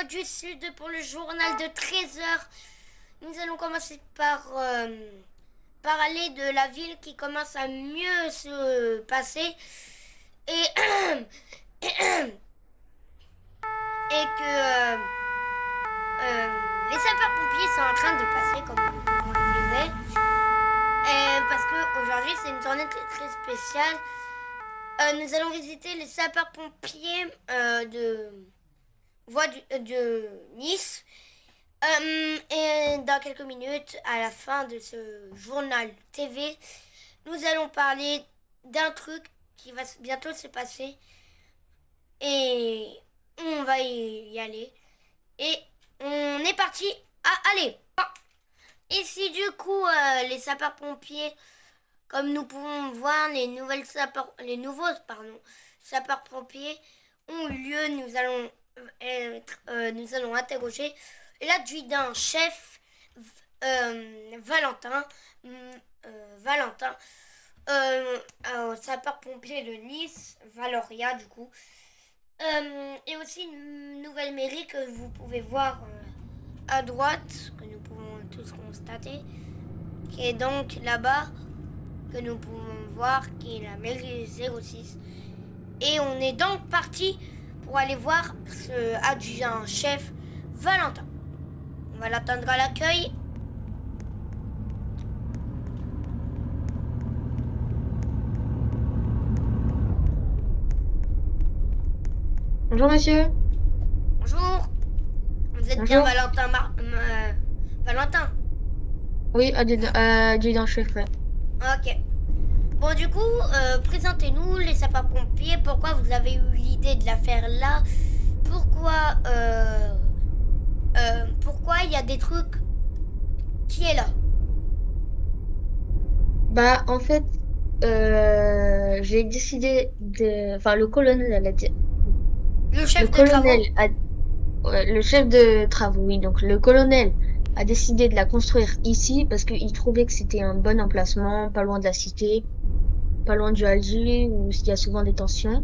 du Sud pour le journal de 13 heures. Nous allons commencer par parler de la ville qui commence à mieux se passer et, et que les sapeurs-pompiers sont en train de passer comme nous pouvons le dire. Parce qu'aujourd'hui c'est une journée très, très spéciale. Nous allons visiter les sapeurs-pompiers de Nice. Et dans quelques minutes, à la fin de ce journal TV, nous allons parler d'un truc qui va bientôt se passer. Et on va y aller. Et on est parti. Ah, allez. Ici, du coup, les sapeurs-pompiers, comme nous pouvons voir, les nouveaux sapeurs-pompiers ont eu lieu. Nous allons interroger l'adjudant-chef Valentin, au sapeur-pompier de Nice, Valoria du coup. Et aussi une nouvelle mairie que vous pouvez voir à droite, que nous pouvons tous constater, qui est donc là-bas, que nous pouvons voir, qui est la mairie 06. Et on est donc parti pour aller voir ce adjudant-chef Valentin. On va l'attendre à l'accueil. Bonjour monsieur. Bonjour. Vous êtes bien Bonjour. Valentin? Oui, adjudant-chef, ouais. Ok. Bon, du coup, présentez-nous les sapeurs-pompiers. Pourquoi vous avez eu l'idée de la faire là? Pourquoi il y a des trucs qui est là? Bah, en fait, j'ai décidé de... Enfin, le colonel, Le le chef de colonel travaux? a... ouais, le chef de travaux, oui. Donc, le colonel a décidé de la construire ici parce qu'il trouvait que c'était un bon emplacement, pas loin de la cité, pas loin du Alger, où il y a souvent des tensions.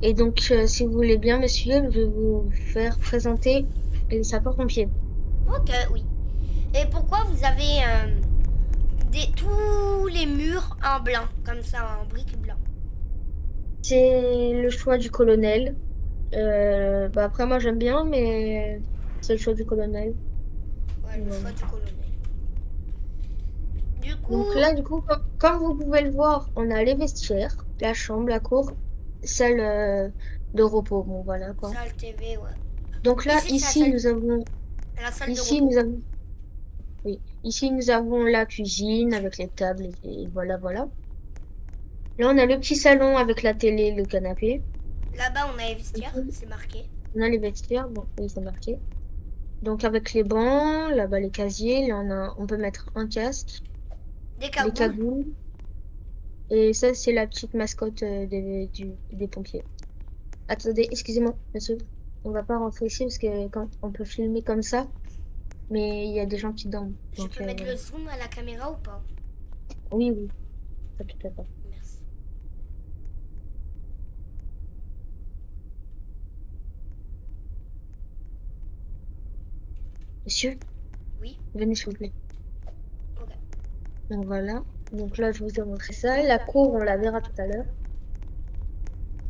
Et donc, si vous voulez bien, monsieur, je vais vous faire présenter les sapeurs-pompiers. Ok, oui. Et pourquoi vous avez tous les murs en blanc, comme ça, en briques blanc? C'est le choix du colonel. Bah après, moi, j'aime bien, mais c'est le choix du colonel. Ouais, le Voilà. choix du colonel. Du Donc coup, là, du coup, comme vous pouvez le voir, on a les vestiaires, la chambre, la cour, salle de repos. Bon, voilà quoi. salle TV, ouais. Donc là, Ici, c'est la salle de ici, repos. nous avons, oui, ici, nous avons la cuisine avec les tables et voilà, voilà. Là, on a le petit salon avec la télé, le canapé. Là-bas, on a les vestiaires, Ici, c'est marqué. on a les vestiaires, bon, oui, c'est marqué. Donc avec les bancs, là-bas les casiers, là on peut mettre un casque, Des les cagoules. cagoules, et ça c'est la petite mascotte des pompiers. Attendez, excusez-moi, monsieur, on va pas rentrer ici parce que quand on peut filmer comme ça, mais il y a des gens qui dorment. Je Donc peux mettre voilà. le zoom à la caméra ou pas? Oui, oui, ça peut être pas. Merci. Monsieur, Oui, venez s'il vous plaît. ok. Donc voilà. Donc là, je vous ai montré ça. La cour, on la verra tout à l'heure.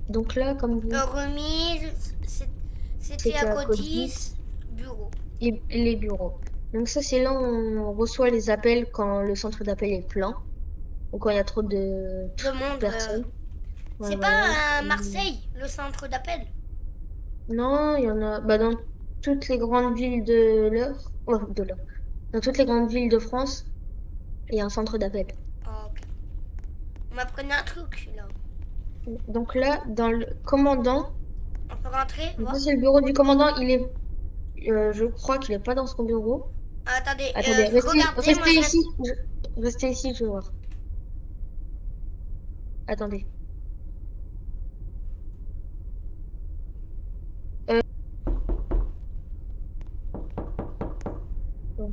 Donc là, comme vous, Remise, c'était à c'était à Codis, Codis. bureau. Et les bureaux. Donc ça, c'est là où on reçoit les appels quand le centre d'appel est plein ou quand il y a trop de De monde. personnes. Ouais, C'est voilà. pas à Marseille, le centre d'appel? Non, il y en a bah, dans toutes les grandes villes de dans toutes les grandes villes de France, il y a un centre d'appel. Oh, ok. On m'apprenait un truc là. Donc là, dans le commandant, On peut rentrer, donc ça, voir? c'est le bureau du commandant, je crois qu'il est pas dans son bureau. Ah, attendez, Attendez, regardez, moi restez je ici, reste. restez ici, je vais voir. Attendez. Euh, bon.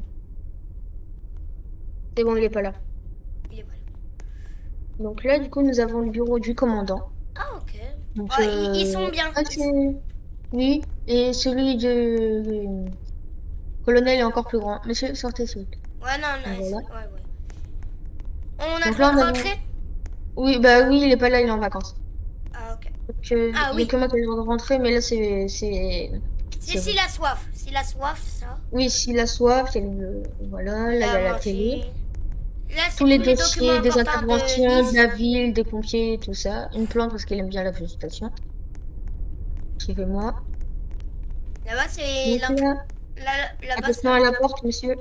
C'est bon, il est pas là. Il est pas là. Donc là, du coup, nous avons le bureau du commandant. Ah, ok. Donc, Ah, ils sont bien. assez... Oui, et celui de colonel est encore plus grand. Monsieur, sortez s'il vous plaît. Ouais, non, Donc non, voilà. ouais, ouais. On a le Donc droit là, de on a... rentrer? Oui, bah oui, il est pas là, il est en vacances. Ah, ok. Donc, Ah il y a oui. que moi qui ai le droit de rentrer, mais là, Si, c'est s'il rouge. a soif. S'il a soif, ça. Oui, s'il a soif, voilà, là, il y La a la télé. manger. Là, Tous c'est les tous les documents dossiers des importants de interventions, de Nice. la ville, des pompiers, tout ça. Une plante parce qu'elle aime bien la végétation. Suivez-moi. Là-bas, c'est Donc l'intrus. là, Là-bas, c'est attention à l'intrus. la porte, monsieur.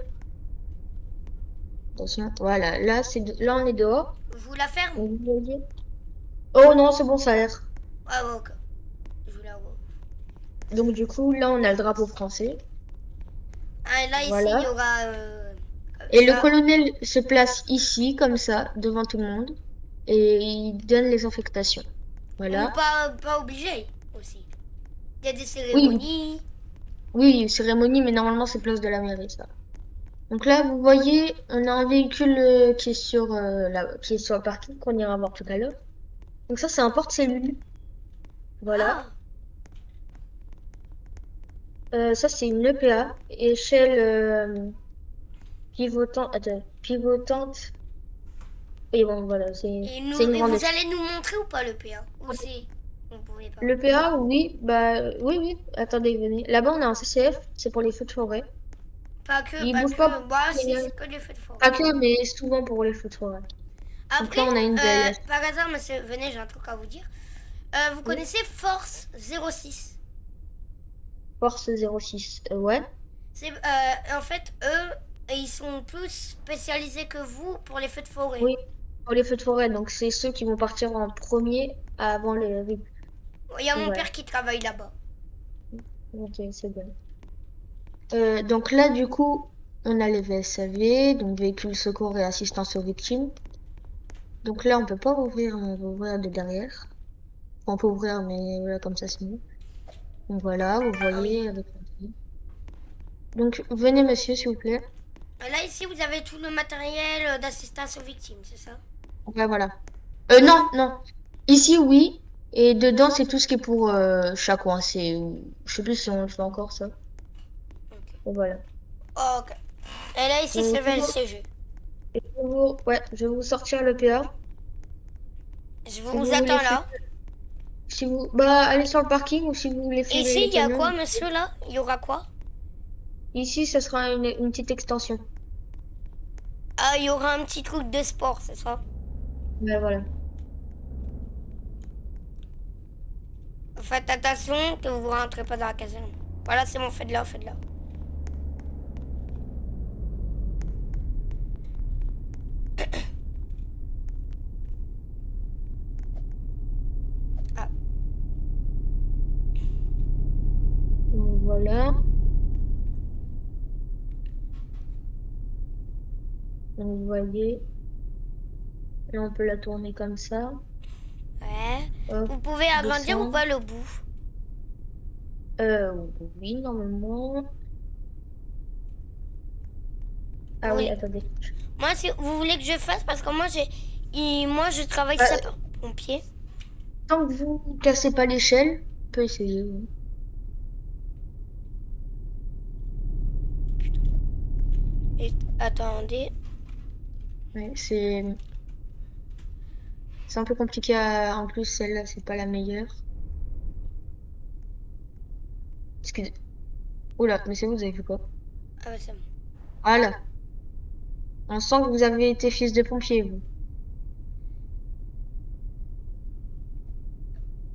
Attention. Voilà, là, là, on est dehors. Je vous la ferme? Donc, vous voyez. Oh non, c'est bon, ça aère. Ah, ouais, ok. Je vous la vois. Donc, du coup, là, on a le drapeau français. Ah, et là, ici, il y Voilà. aura comme Et le ça. colonel se place ici, comme ça, devant tout le monde. Et il donne les affectations. Ou Voilà. pas obligé aussi. Il y a des Oui, cérémonies. oui, cérémonie, mais normalement, c'est place de la mairie, ça. Donc là, vous voyez, on a un véhicule qui est sur le parking qu'on ira voir tout à l'heure. Donc ça, c'est un porte-cellule. Voilà. Ah, Ça, c'est une EPA, échelle pivotante. Attends, pivotante. Et bon, voilà, et, c'est une et grande vous échelle. allez nous montrer ou pas le PA? Ou c'est... Vous pouvez pas. L'EPA, oui, bah oui, oui. Attendez, venez. Là-bas, on a un CCF, c'est pour les feux de forêt. Pas que, Il pas bouge pas que. pour Bah, si, les- c'est que les feux de forêt. Pas que, mais souvent pour les feux de forêt. Donc Après, là, on a une belle. par hasard, monsieur, venez, j'ai un truc à vous dire. Vous Oui. connaissez Force 06? Force 06. Ouais. C'est, en fait, eux, ils sont plus spécialisés que vous pour les feux de forêt. Oui, pour les feux de forêt. Donc, c'est ceux qui vont partir en premier avant les... Oui, Il y a mon voilà. père qui travaille là-bas. Ok, c'est bon. Donc là, du coup, on a les VSAV, donc véhicules secours et assistance aux victimes. Donc là, on peut pas ouvrir, on va ouvrir de derrière. Enfin, on peut ouvrir, mais voilà, comme ça, c'est mieux. Donc voilà, vous Ah oui. voyez avec la clé. Donc, venez, monsieur, s'il vous plaît. Là, ici, vous avez tout le matériel d'assistance aux victimes, c'est ça? Ouais, voilà. Non, non. Ici, oui. Et dedans, c'est tout ce qui est pour chaque coin. Je sais plus si on le fait encore, ça. Ok. Et voilà. Oh, ok. Et là, ici, c'est le VLCG. Ouais, je vais vous sortir le PA. Je Si vous vous voulez attends fumer, là. si vous, bah, allez sur le parking ou si vous voulez Et fumer ici, les il y a camions. quoi, monsieur, là? Il y aura quoi? Ici, ce sera une petite extension. Ah, il y aura un petit truc de sport, c'est ça? Ouais, voilà. Faites attention que vous ne rentrez pas dans la caserne. Voilà, c'est bon, faites-le, faites-le. Ah, Donc, voilà. Donc, vous voyez. Là, on peut la tourner comme ça. ouais. Hop, Vous pouvez agrandir ou descendre. pas le bout? Euh, oui, normalement. Vous Ah oui, voulez- attendez. Moi, si vous voulez que je fasse, parce que moi, moi je travaille Bah, sapeur-pompier. tant que vous cassez pas l'échelle, on peut essayer. Oui. Attendez. Ouais, c'est un peu compliqué en plus, celle-là, c'est pas la meilleure. Excusez. Oula, mais c'est vous avez fait quoi? Ah, ouais, c'est bon. Voilà. On sent que vous avez été fils de pompier, vous.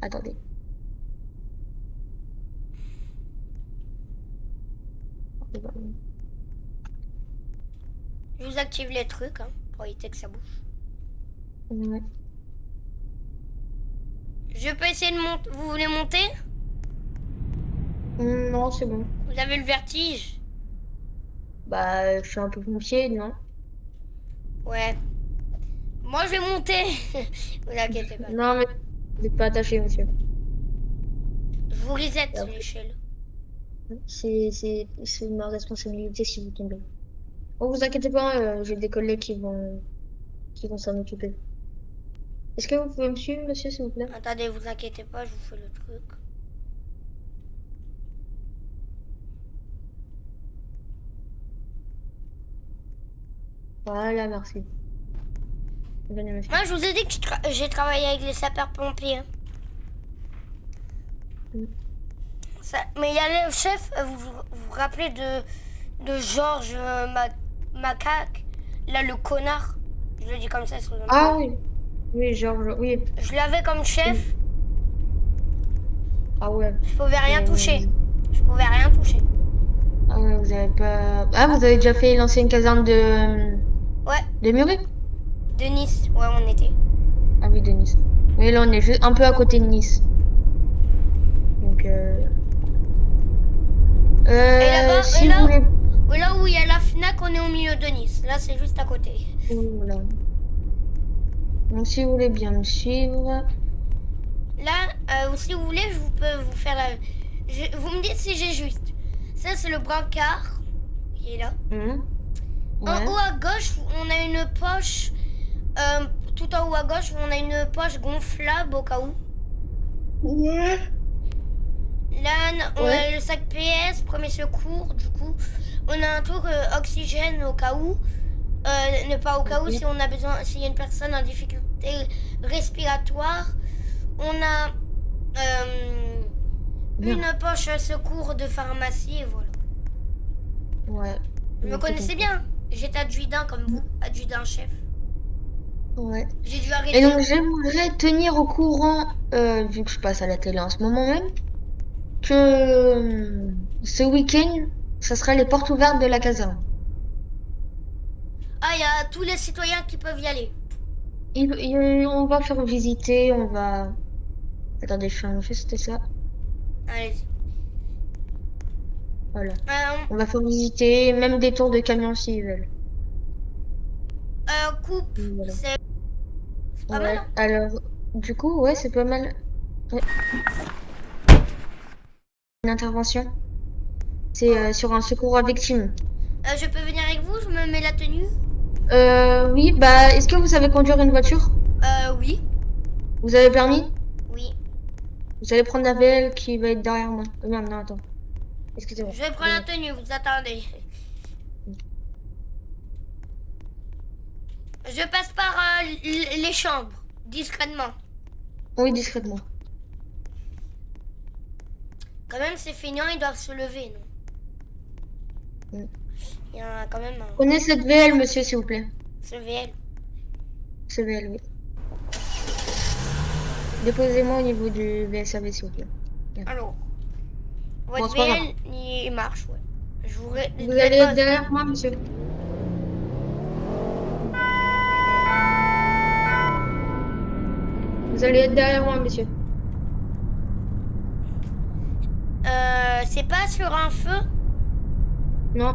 Attendez. Je vous active les trucs hein, pour éviter que ça bouge. Ouais. Je peux essayer de monter. Vous voulez monter? Non, c'est bon. Vous avez le vertige? Bah, je suis un peu pompier, non? Ouais. Moi, je vais monter. Vous inquiétez pas. Non, mais vous n'êtes pas attaché, monsieur. Je vous reset Et après, l'échelle. c'est ma responsabilité si vous tombez. Oh, vous inquiétez pas, j'ai des collègues qui vont s'en occuper. Est-ce que vous pouvez me suivre, monsieur, s'il vous plaît? Attendez, vous inquiétez pas, je vous fais le truc. Voilà, merci. Venez, monsieur. Moi, je vous ai dit que j'ai travaillé avec les sapeurs-pompiers. Mm. Mais il y a le chef, vous vous rappelez de Georges Macaque, là, le connard. Je le dis comme ça, excusez-moi. Ah oui, oui, Georges, oui. Je l'avais comme chef, Ah ouais. je pouvais rien Mais- toucher. Je pouvais rien toucher. Ah ouais, vous avez pas. Ah, vous avez déjà fait l'ancienne caserne Ouais, de Muret? de Nice, ouais, on était. Ah oui, de Nice. Oui, là, on est juste un peu à côté de Nice. Donc, Et là-bas, si vous voulez. là où il y a la Fnac, on est au milieu de Nice. Là, c'est juste à côté. Voilà. Donc, si vous voulez bien me suivre. Là, si vous voulez, je peux vous faire la... vous me dites si j'ai juste. Ça, c'est le brancard. Il est là. En Ouais. haut à gauche, on a une poche. Tout en haut à gauche, on a une poche gonflable au cas où. Ouais. Là, on Ouais. a le sac PS, premier secours, du coup. On a un truc oxygène au cas où. Ne pas au cas où, Ok. si on a besoin, s'il y a une personne en difficulté respiratoire. On a Bien. une poche secours de pharmacie et voilà. Ouais. Vous me Tout connaissez compris. bien. J'étais adjudant comme vous, adjudant-chef. Ouais. J'ai dû Et arrêter. donc, j'aimerais tenir au courant, vu que je passe à la télé en ce moment même, que ce week-end, ça sera les portes ouvertes de la caserne. Ah, il y a tous les citoyens qui peuvent y aller. On va faire visiter, on va... Attendez, je fais juste ça. Allez-y. Voilà. Euh, On va faire visiter, même des tours de camion s'ils veulent. coupe, Voilà. c'est pas mal, Ouais. hein. Alors, du coup, ouais, c'est pas mal. Ouais. Une intervention. C'est Oh. sur un secours à victime. Je peux venir avec vous, je me mets la tenue. Oui, bah, est-ce que vous savez conduire une voiture? Oui. Vous avez le permis? Oui. Vous allez prendre la VL qui va être derrière moi. Non, non, attends. Excusez-moi. Je vais prendre la Désolé. tenue, vous attendez. Je passe par les chambres, discrètement. Oui, discrètement. Quand même, ces feignants, ils doivent se lever, non? Mm. Il y a quand même un Prenez cette VL, monsieur, s'il vous plaît. CVL. Ce VL, oui. Déposez-moi au niveau du VSAV, s'il vous plaît. Bien. Alors, Bon, votre c'est pas grave. VL, il marche, ouais. Je vous Vous allez être dépose. derrière moi, monsieur. Vous allez être derrière moi, monsieur. C'est pas sur un feu? Non.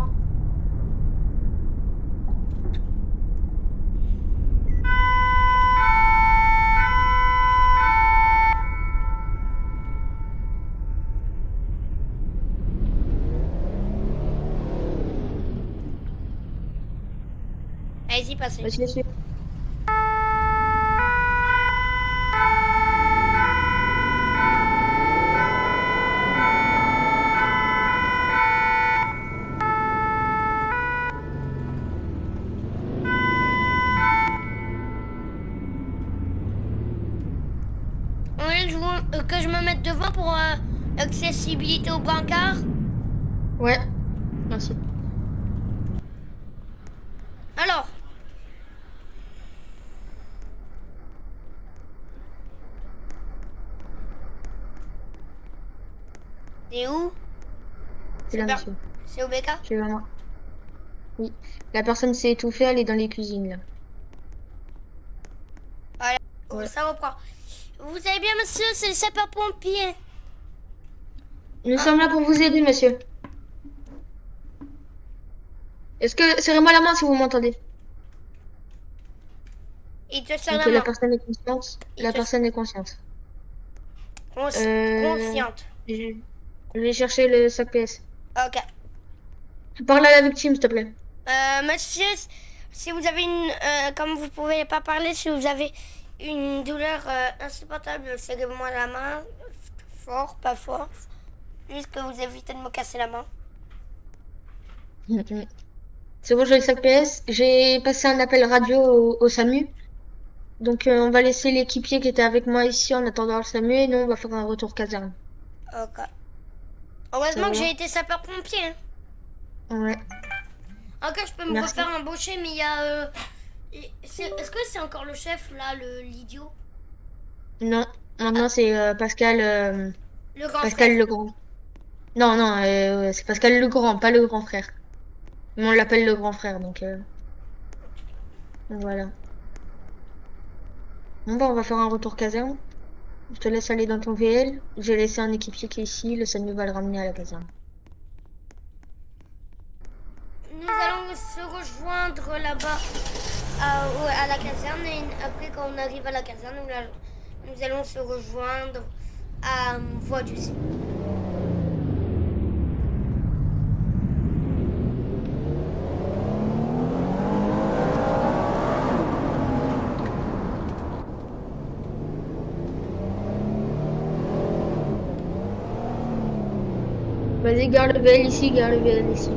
Allez-y, passez. Monsieur, monsieur. Vous voulez que je me mette devant pour accessibilité au brancard? Ouais. Merci. Alors, c'est où? C'est là, monsieur. C'est au BK? Je vais voir. Oui. La personne s'est étouffée, elle est dans les cuisines, là. Voilà, Ouais. ça reprend. Vous savez bien, monsieur, c'est le sapeur-pompier. Nous sommes là pour vous aider, monsieur. Est-ce que... Serrez-moi la main si vous m'entendez. Il te serre Donc, la la main. personne est consciente. Il La te personne est consciente. consciente. Je je vais chercher le sac PS. Ok. Parle à la victime, s'il te plaît. Monsieur, si vous avez comme vous pouvez pas parler, si vous avez une douleur insupportable, serrez-moi la main. Fort, pas fort. Juste que vous évitez de me casser la main. C'est bon, j'ai le sac PS. J'ai passé un appel radio au SAMU. Donc, on va laisser l'équipier qui était avec moi ici en attendant le SAMU et nous, on va faire un retour caserne. Ok. Ça Heureusement que j'ai va? été sapeur-pompier. Hein. Ouais. Encore, je peux me refaire Merci. embaucher, mais il y a. Est-ce que c'est encore le chef là, l'idiot? Non, Ah, maintenant c'est le grand frère. Pascal Legrand. Non, non, c'est Pascal Legrand, pas le grand frère. Mais on l'appelle le grand frère, donc voilà. Bon, bah, on va faire un retour caserne. Je te laisse aller dans ton VL. J'ai laissé un équipier qui est ici. Le SAMU va le ramener à la caserne. Nous allons se rejoindre là-bas à la caserne et après quand on arrive à la caserne, nous allons se rejoindre à Voie du Sud. Vas-y, garde le VL ici, garde le VL ici.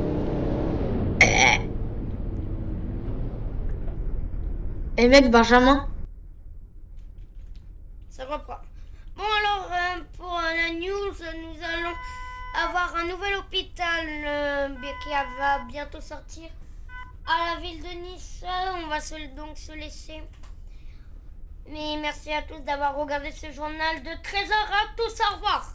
Eh mec, Benjamin, Ça reprend. Bon alors pour la news, nous allons avoir un nouvel hôpital qui va bientôt sortir à la ville de Nice. On va donc se laisser. Mais merci à tous d'avoir regardé ce journal de 13h. À tous, au revoir.